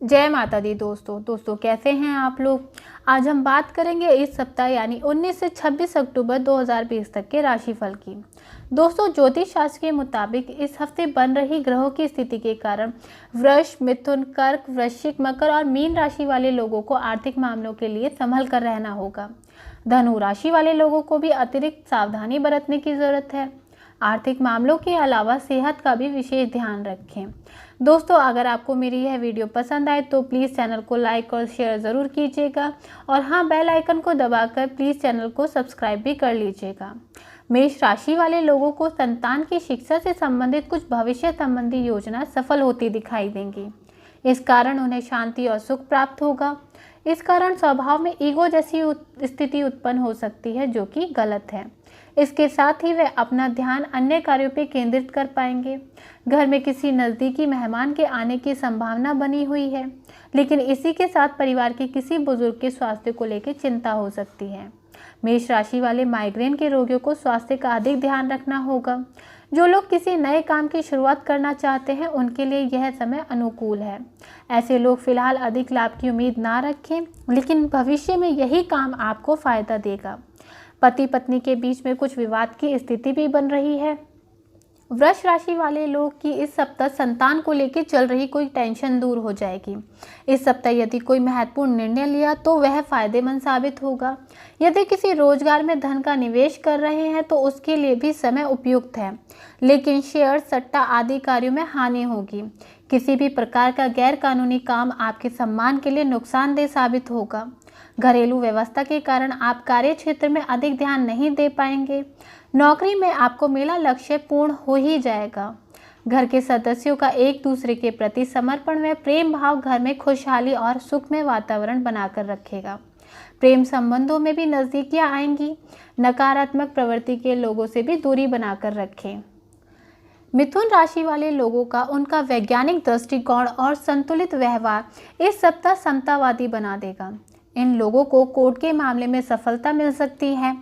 जय माता दी दोस्तों कैसे हैं आप लोग। आज हम बात करेंगे इस सप्ताह यानी 19 से 26 अक्टूबर 2020 तक के राशिफल की। दोस्तों, ज्योतिष शास्त्र के मुताबिक इस हफ्ते बन रही ग्रहों की स्थिति के कारण वृष, मिथुन, कर्क, वृश्चिक, मकर और मीन राशि वाले लोगों को आर्थिक मामलों के लिए संभल कर रहना होगा। धनु राशि वाले लोगों को भी अतिरिक्त सावधानी बरतने की जरूरत है। आर्थिक मामलों के अलावा सेहत का भी विशेष ध्यान रखें। दोस्तों, अगर आपको मेरी यह वीडियो पसंद आए तो प्लीज़ चैनल को लाइक और शेयर ज़रूर कीजिएगा और हाँ, बेल आइकन को दबाकर प्लीज़ चैनल को सब्सक्राइब भी कर लीजिएगा। मेष राशि वाले लोगों को संतान की शिक्षा से संबंधित कुछ भविष्य संबंधी योजना सफल होती दिखाई देंगी। इस कारण उन्हें शांति और सुख प्राप्त होगा। इस कारण स्वभाव में ईगो जैसी स्थिति उत्पन्न हो सकती है, जो कि गलत है। इसके साथ ही वे अपना ध्यान अन्य कार्यों पर केंद्रित कर पाएंगे। घर में किसी नज़दीकी मेहमान के आने की संभावना बनी हुई है, लेकिन इसी के साथ परिवार के किसी बुजुर्ग के स्वास्थ्य को लेकर चिंता हो सकती है। मेष राशि वाले माइग्रेन के रोगियों को स्वास्थ्य का अधिक ध्यान रखना होगा। जो लोग किसी नए काम की शुरुआत करना चाहते हैं, उनके लिए यह समय अनुकूल है। ऐसे लोग फिलहाल अधिक लाभ की उम्मीद ना रखें, लेकिन भविष्य में यही काम आपको फायदा देगा। पति पत्नी के बीच में कुछ विवाद की स्थिति भी बन रही है। वृष राशि वाले लोग की इस सप्ताह संतान को लेकर चल रही कोई टेंशन दूर हो जाएगी। इस सप्ताह यदि कोई महत्वपूर्ण निर्णय लिया तो वह फायदेमंद साबित होगा। यदि किसी रोजगार में धन का निवेश कर रहे हैं तो उसके लिए भी समय उपयुक्त है, लेकिन शेयर, सट्टा आदि कार्यों में हानि होगी। किसी भी प्रकार का गैर कानूनी काम आपके सम्मान के लिए नुकसानदेह साबित होगा। घरेलू व्यवस्था के कारण आप कार्य क्षेत्र में अधिक ध्यान नहीं दे पाएंगे। नौकरी में आपको मिला लक्ष्य पूर्ण हो ही जाएगा। घर के सदस्यों का एक दूसरे के प्रति समर्पण व प्रेम भाव घर में खुशहाली और सुखमय वातावरण बनाकर रखेगा। प्रेम संबंधों में भी नजदीकियां आएंगी। नकारात्मक प्रवृत्ति के लोगों से भी दूरी बनाकर रखें। मिथुन राशि वाले लोगों का उनका वैज्ञानिक दृष्टिकोण और संतुलित व्यवहार इस सप्ताह समतावादी बना देगा। इन लोगों को कोर्ट के मामले में सफलता मिल सकती है।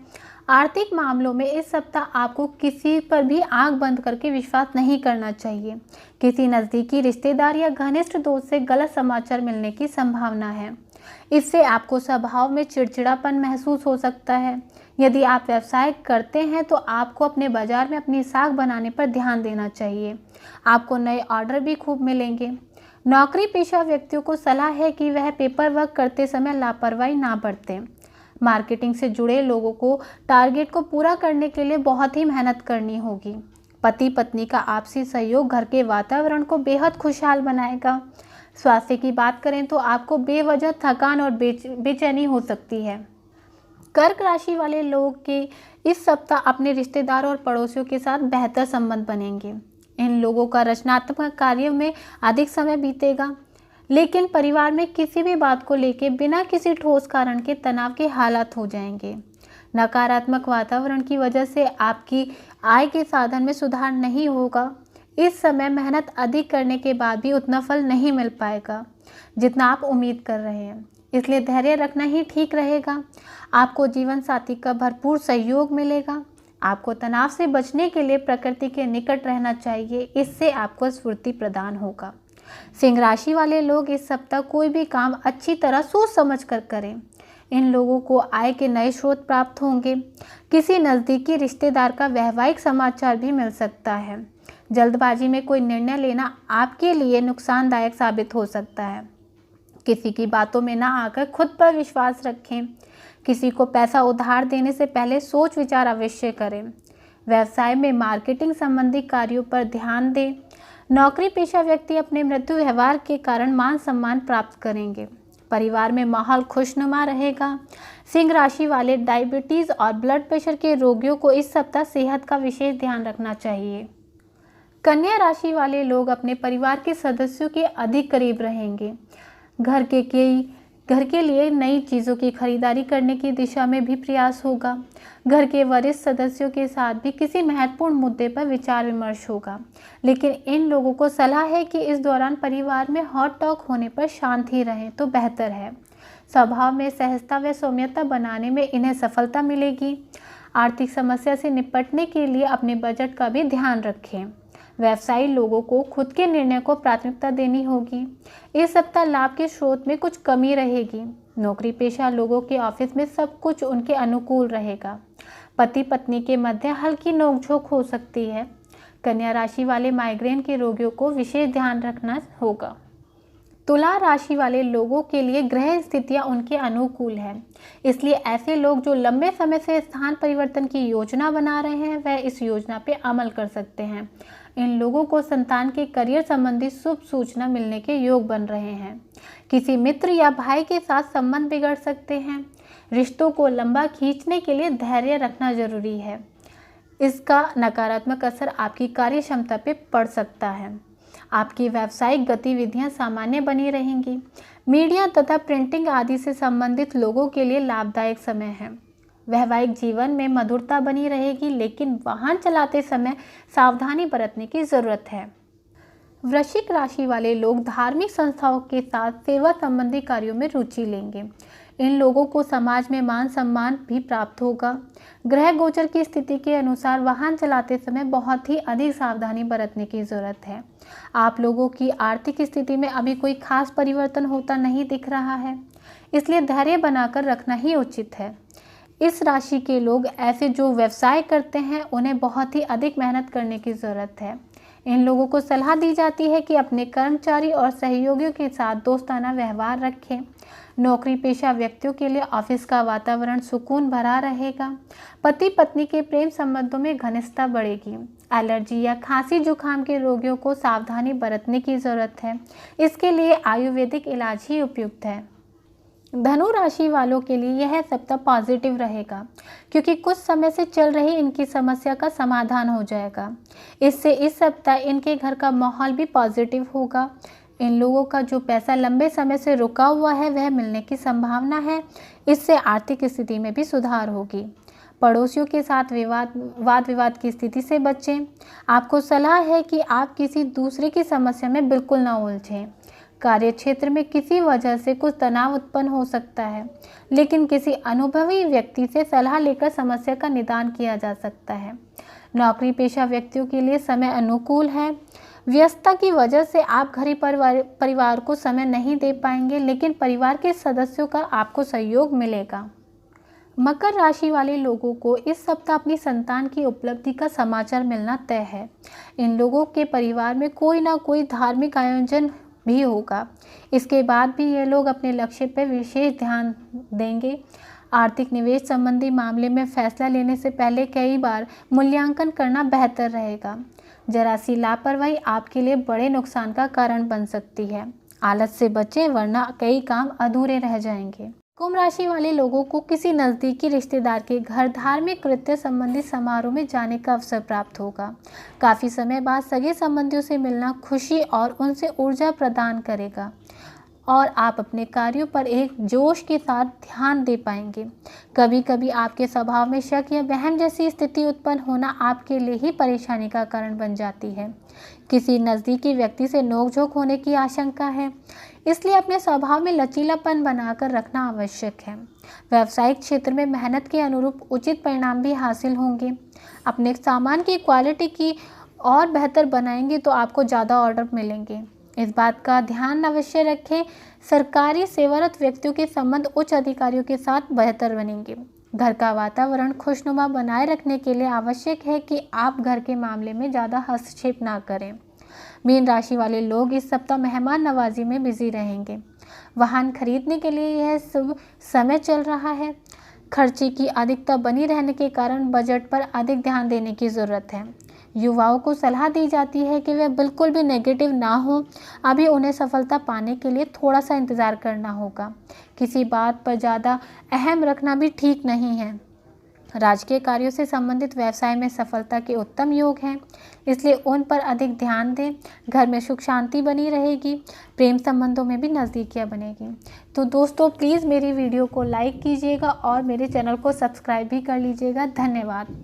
आर्थिक मामलों में इस सप्ताह आपको किसी पर भी आंख बंद करके विश्वास नहीं करना चाहिए। किसी नज़दीकी रिश्तेदार या घनिष्ठ दोस्त से गलत समाचार मिलने की संभावना है। इससे आपको स्वभाव में चिड़चिड़ापन महसूस हो सकता है। यदि आप व्यवसाय करते हैं तो आपको अपने बाजार में अपनी साख बनाने पर ध्यान देना चाहिए। आपको नए ऑर्डर भी खूब मिलेंगे। नौकरी पेशा व्यक्तियों को सलाह है कि वह पेपर वर्क करते समय लापरवाही ना बरतें। मार्केटिंग से जुड़े लोगों को टारगेट को पूरा करने के लिए बहुत ही मेहनत करनी होगी। पति पत्नी का आपसी सहयोग घर के वातावरण को बेहद खुशहाल बनाएगा। स्वास्थ्य की बात करें तो आपको बेवजह थकान और बेचैनी हो सकती है। कर्क राशि वाले लोग के इस सप्ताह अपने रिश्तेदार और पड़ोसियों के साथ बेहतर संबंध बनेंगे। इन लोगों का रचनात्मक कार्यों में अधिक समय बीतेगा, लेकिन परिवार में किसी भी बात को लेकर बिना किसी ठोस कारण के तनाव के हालात हो जाएंगे। नकारात्मक वातावरण की वजह से आपकी आय के साधन में सुधार नहीं होगा। इस समय मेहनत अधिक करने के बाद भी उतना फल नहीं मिल पाएगा जितना आप उम्मीद कर रहे हैं, इसलिए धैर्य रखना ही ठीक रहेगा। आपको जीवन साथी का भरपूर सहयोग मिलेगा। आपको तनाव से बचने के लिए प्रकृति के निकट रहना चाहिए, इससे आपको स्फूर्ति प्रदान होगा। सिंह राशि वाले लोग इस सप्ताह कोई भी काम अच्छी तरह सोच समझ कर करें। इन लोगों को आय के नए स्रोत प्राप्त होंगे। किसी नज़दीकी रिश्तेदार का वैवाहिक समाचार भी मिल सकता है। जल्दबाजी में कोई निर्णय लेना आपके लिए नुकसानदायक साबित हो सकता है। किसी की बातों में ना आकर खुद पर विश्वास रखें। किसी को पैसा उधार देने से पहले सोच विचार अवश्य करें। व्यवसाय में मार्केटिंग संबंधी कार्यों पर ध्यान दें। नौकरी पेशा व्यक्ति अपने मृदु व्यवहार के कारण मान सम्मान प्राप्त करेंगे। परिवार में माहौल खुशनुमा रहेगा। सिंह राशि वाले डायबिटीज़ और ब्लड प्रेशर के रोगियों को इस सप्ताह सेहत का विशेष ध्यान रखना चाहिए। कन्या राशि वाले लोग अपने परिवार के सदस्यों के अधिक करीब रहेंगे। घर के लिए नई चीज़ों की खरीदारी करने की दिशा में भी प्रयास होगा। घर के वरिष्ठ सदस्यों के साथ भी किसी महत्वपूर्ण मुद्दे पर विचार विमर्श होगा, लेकिन इन लोगों को सलाह है कि इस दौरान परिवार में हॉट टॉक होने पर शांत ही रहें तो बेहतर है। स्वभाव में सहजता व सौम्यता बनाने में इन्हें सफलता मिलेगी। आर्थिक समस्या से निपटने के लिए अपने बजट का भी ध्यान रखें। व्यवसायी लोगों को खुद के निर्णय को प्राथमिकता देनी होगी। इस सप्ताह लाभ के स्रोत में कुछ कमी रहेगी। नौकरी पेशा लोगों के ऑफिस में सब कुछ उनके अनुकूल रहेगा। पति पत्नी के मध्य हल्की नोकझोंक हो सकती है। कन्या राशि वाले माइग्रेन के रोगियों को विशेष ध्यान रखना होगा। तुला राशि वाले लोगों के लिए ग्रह स्थितियां उनके अनुकूल है, इसलिए ऐसे लोग जो लंबे समय से स्थान परिवर्तन की योजना बना रहे हैं वह इस योजना पे अमल कर सकते हैं। इन लोगों को संतान के करियर संबंधी शुभ सूचना मिलने के योग बन रहे हैं। किसी मित्र या भाई के साथ संबंध बिगड़ सकते हैं। रिश्तों को लंबा खींचने के लिए धैर्य रखना जरूरी है। इसका नकारात्मक असर आपकी कार्य क्षमता पे पड़ सकता है। आपकी व्यावसायिक गतिविधियां सामान्य बनी रहेंगी। मीडिया तथा प्रिंटिंग आदि से संबंधित लोगों के लिए लाभदायक समय है। वैवाहिक जीवन में मधुरता बनी रहेगी, लेकिन वाहन चलाते समय सावधानी बरतने की जरूरत है। वृश्चिक राशि वाले लोग धार्मिक संस्थाओं के साथ सेवा संबंधी कार्यों में रुचि लेंगे। इन लोगों को समाज में मान सम्मान भी प्राप्त होगा। ग्रह गोचर की स्थिति के अनुसार वाहन चलाते समय बहुत ही अधिक सावधानी बरतने की जरूरत है। आप लोगों की आर्थिक स्थिति में अभी कोई खास परिवर्तन होता नहीं दिख रहा है, इसलिए धैर्य बनाकर रखना ही उचित है। इस राशि के लोग ऐसे जो व्यवसाय करते हैं उन्हें बहुत ही अधिक मेहनत करने की ज़रूरत है। इन लोगों को सलाह दी जाती है कि अपने कर्मचारी और सहयोगियों के साथ दोस्ताना व्यवहार रखें। नौकरी पेशा व्यक्तियों के लिए ऑफिस का वातावरण सुकून भरा रहेगा। पति पत्नी के प्रेम संबंधों में घनिष्ठता बढ़ेगी। एलर्जी या खांसी जुकाम के रोगियों को सावधानी बरतने की ज़रूरत है। इसके लिए आयुर्वेदिक इलाज ही उपयुक्त है। धनु राशि वालों के लिए यह सप्ताह पॉजिटिव रहेगा, क्योंकि कुछ समय से चल रही इनकी समस्या का समाधान हो जाएगा। इससे इस सप्ताह इनके घर का माहौल भी पॉजिटिव होगा। इन लोगों का जो पैसा लंबे समय से रुका हुआ है वह मिलने की संभावना है। इससे आर्थिक स्थिति में भी सुधार होगी। पड़ोसियों के साथ वाद विवाद की स्थिति से बचें। आपको सलाह है कि आप किसी दूसरे की समस्या में बिल्कुल न उलझें। कार्य क्षेत्र में किसी वजह से कुछ तनाव उत्पन्न हो सकता है, लेकिन किसी अनुभवी व्यक्ति से सलाह लेकर समस्या का निदान किया जा सकता है। नौकरी पेशा व्यक्तियों के लिए समय अनुकूल है। व्यस्तता की वजह से आप घर परिवार को समय नहीं दे पाएंगे, लेकिन परिवार के सदस्यों का आपको सहयोग मिलेगा। मकर राशि वाले लोगों को इस सप्ताह अपनी संतान की उपलब्धि का समाचार मिलना तय है। इन लोगों के परिवार में कोई ना कोई धार्मिक आयोजन भी होगा। इसके बाद भी ये लोग अपने लक्ष्य पर विशेष ध्यान देंगे। आर्थिक निवेश संबंधी मामले में फैसला लेने से पहले कई बार मूल्यांकन करना बेहतर रहेगा। जरा सी लापरवाही आपके लिए बड़े नुकसान का कारण बन सकती है। आलस से बचें, वरना कई काम अधूरे रह जाएंगे। कुंभ राशि वाले लोगों को किसी नज़दीकी रिश्तेदार के घर धार्मिक कृत्य संबंधी समारोह में जाने का अवसर प्राप्त होगा। काफ़ी समय बाद सगे संबंधियों से मिलना खुशी और उनसे ऊर्जा प्रदान करेगा और आप अपने कार्यों पर एक जोश के साथ ध्यान दे पाएंगे। कभी कभी आपके स्वभाव में शक या वहम जैसी स्थिति उत्पन्न होना आपके लिए ही परेशानी का कारण बन जाती है। किसी नज़दीकी व्यक्ति से नोकझोंक होने की आशंका है, इसलिए अपने स्वभाव में लचीलापन बनाकर रखना आवश्यक है। व्यावसायिक क्षेत्र में मेहनत के अनुरूप उचित परिणाम भी हासिल होंगे। अपने सामान की क्वालिटी की और बेहतर बनाएंगे तो आपको ज़्यादा ऑर्डर मिलेंगे। इस बात का ध्यान अवश्य रखें। सरकारी सेवारत व्यक्तियों के संबंध उच्च अधिकारियों के साथ बेहतर बनेंगे। घर का वातावरण खुशनुमा बनाए रखने के लिए आवश्यक है कि आप घर के मामले में ज़्यादा हस्तक्षेप ना करें। मीन राशि वाले लोग इस सप्ताह मेहमान नवाजी में बिजी रहेंगे। वाहन खरीदने के लिए यह शुभ समय चल रहा है। खर्चे की अधिकता बनी रहने के कारण बजट पर अधिक ध्यान देने की ज़रूरत है। युवाओं को सलाह दी जाती है कि वे बिल्कुल भी नेगेटिव ना हो। अभी उन्हें सफलता पाने के लिए थोड़ा सा इंतज़ार करना होगा। किसी बात पर ज़्यादा अहम रखना भी ठीक नहीं है। राजकीय कार्यों से संबंधित व्यवसाय में सफलता के उत्तम योग हैं, इसलिए उन पर अधिक ध्यान दें। घर में सुख शांति बनी रहेगी। प्रेम संबंधों में भी नज़दीकियाँ बनेगी। तो दोस्तों, प्लीज़ मेरी वीडियो को लाइक कीजिएगा और मेरे चैनल को सब्सक्राइब भी कर लीजिएगा। धन्यवाद।